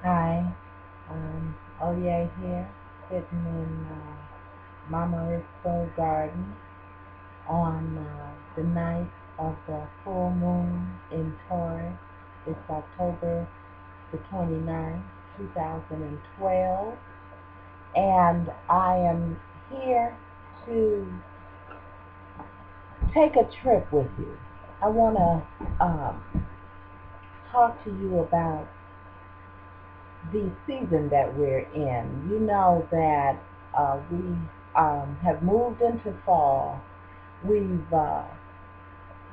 Hi, Oye here, sitting in Momma's garden on the night of the full moon in Taurus. It's October the 29th, 2012, and I am here to take a trip with you. I want to talk to you about the season that we're in. You know that we have moved into fall. We've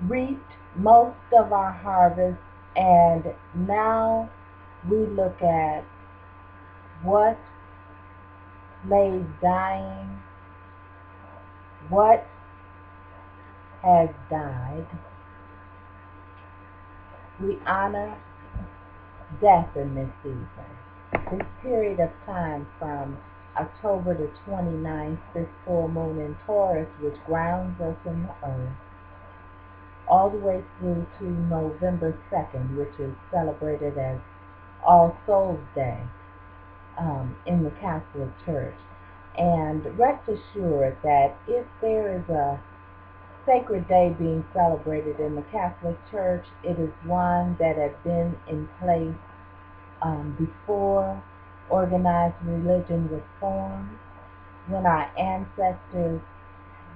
reaped most of our harvest, and now we look at what lays dying, what has died. We honor death in this season. This period of time from October the 29th, this full moon in Taurus, which grounds us in the earth, all the way through to November 2nd, which is celebrated as All Souls Day in the Catholic Church. And rest assured that if there is a sacred day being celebrated in the Catholic Church, it is one that has been in place before organized religion was formed, when our ancestors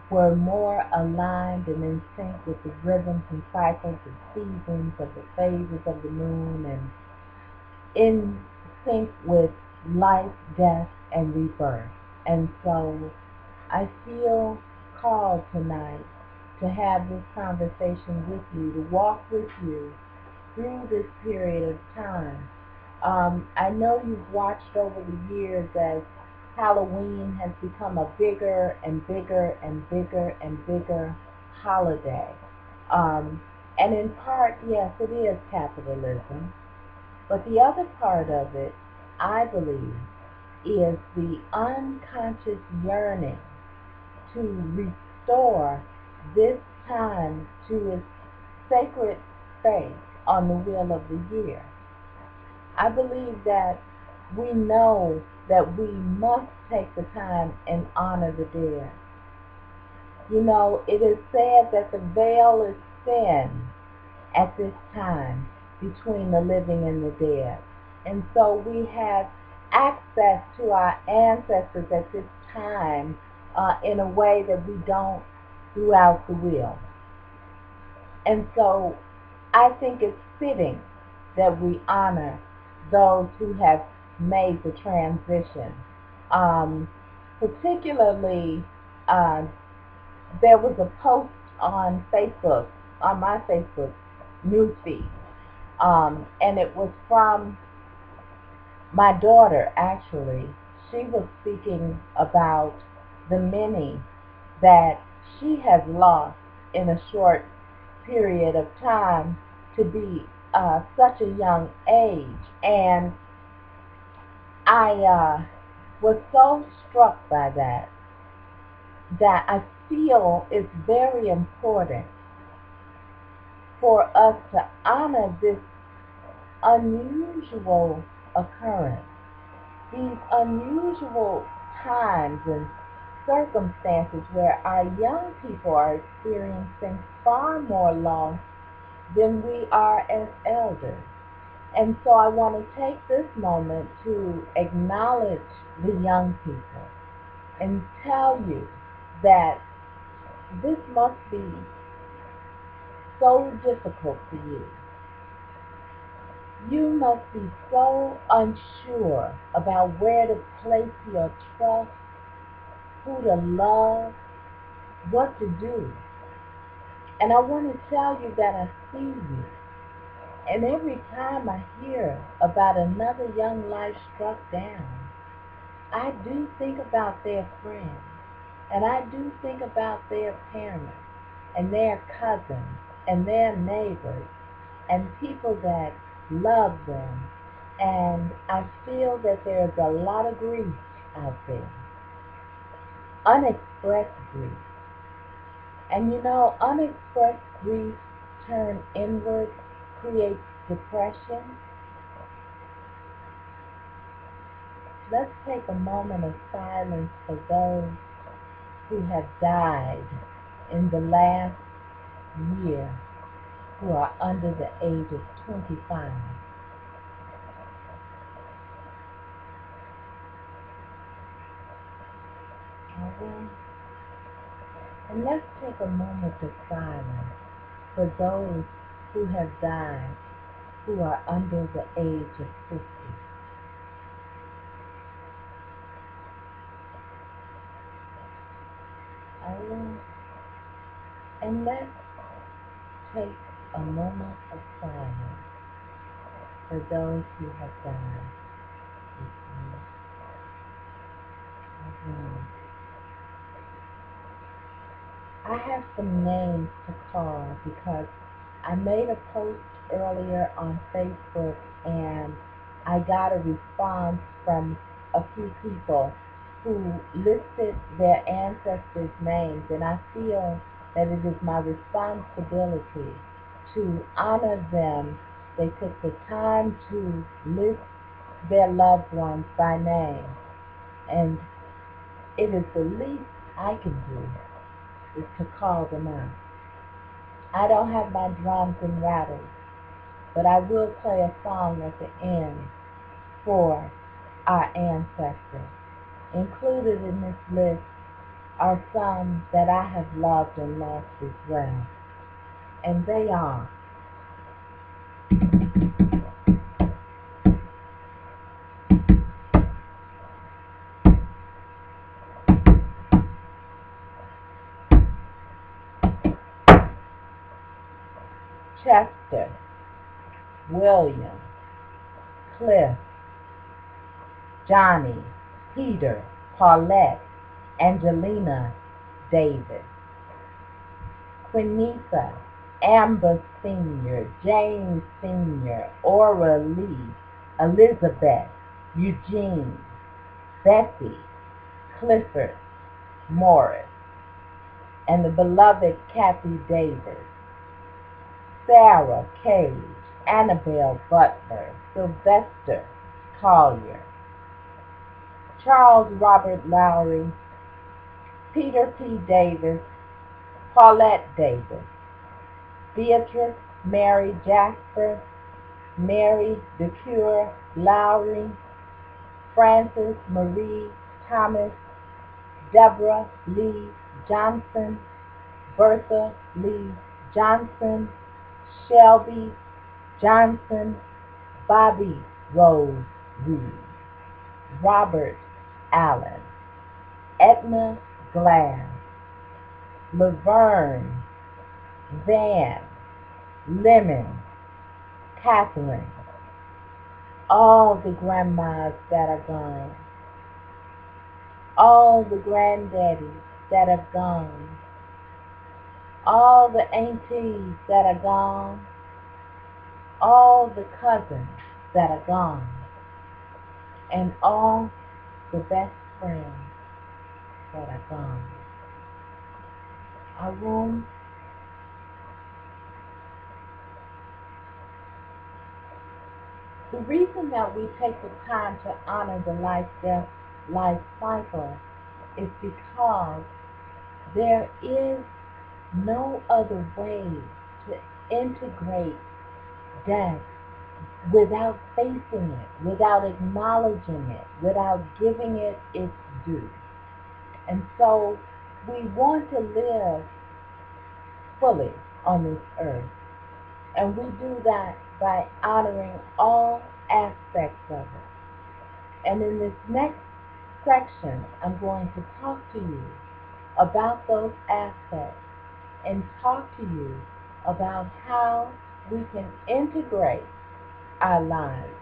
were more aligned and in sync with the rhythms and cycles and seasons of the phases of the moon, and in sync with life, death, and rebirth. And so I feel called tonight to have this conversation with you, to walk with you through this period of time. I know you've watched over the years as Halloween has become a bigger and bigger and bigger and bigger holiday. Um, and in part, yes, it is capitalism. But the other part of it, I believe, is the unconscious yearning to restore this time to its sacred space on the wheel of the year. I believe that we know that we must take the time and honor the dead. You know, it is said that the veil is thin at this time between the living and the dead. And so we have access to our ancestors at this time in a way that we don't throughout the wheel. And so I think it's fitting that we honor those who have made the transition. Um, Particularly, uh, there was a post on Facebook, on my Facebook newsfeed, and it was from my daughter, actually. She was speaking about the many that she has lost in a short period of time to be such a young age. And I was so struck by that I feel it's very important for us to honor this unusual occurrence, these unusual times and circumstances where our young people are experiencing far more loss than we are as elders. And so I want to take this moment to acknowledge the young people and tell you that this must be so difficult for you. You must be so unsure about where to place your trust, who to love, what to do. And I want to tell you that I see you. And every time I hear about another young life struck down, I do think about their friends. And I do think about their parents and their cousins and their neighbors and people that love them. And I feel that there's a lot of grief out there, unexpressed grief. And you know, unexpressed grief turned inward creates depression, let's take a moment of silence for those who have died in the last year who are under the age of 25. Okay? And let's take a moment of silence for those who have died who are under the age of 50. Okay? And let's take a moment of silence for those who have died this year. I have some names to call because I made a post earlier on Facebook and I got a response from a few people who listed their ancestors' names, and I feel that it is my responsibility to honor them. They took the time to list their loved ones by name, and it is the least I can do is to call them out. I don't have my drums and rattles, but I will play a song at the end for our ancestors. Included in this list are some that I have loved and lost as well, and they are Chester, William, Cliff, Johnny, Peter, Paulette, Angelina, Davis, Quinisa, Amber Sr., James Sr., Aura Lee, Elizabeth, Eugene, Bessie, Clifford, Morris, and the beloved Kathy Davis, Sarah Cage, Annabelle Butler, Sylvester Collier, Charles Robert Lowry, Peter P. Davis, Paulette Davis, Beatrice Mary Jasper, Mary DeCure Lowry, Frances Marie Thomas, Deborah Lee Johnson, Bertha Lee Johnson, Shelby Johnson, Bobby Rose Reed, Robert Allen, Edna Glass, Laverne, Van, Lemon, Catherine, all the grandmas that are gone, all the granddaddies that have gone, all the aunties that are gone, all the cousins that are gone, and all the best friends that are gone. Arun, the reason that we take the time to honor the life-death life cycle is because there is no other way to integrate death without facing it, without acknowledging it, without giving it its due. And so we want to live fully on this earth. And we do that by honoring all aspects of it. And in this next section, I'm going to talk to you about those aspects and talk to you about how we can integrate our lives,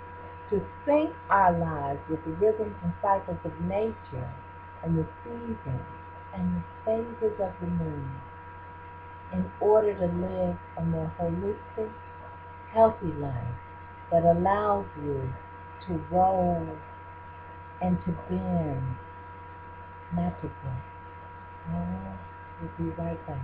to sync our lives with the rhythms and cycles of nature and the seasons and the phases of the moon in order to live a more holistic, healthy life that allows you to roll and to bend, not to break. We'll be right back.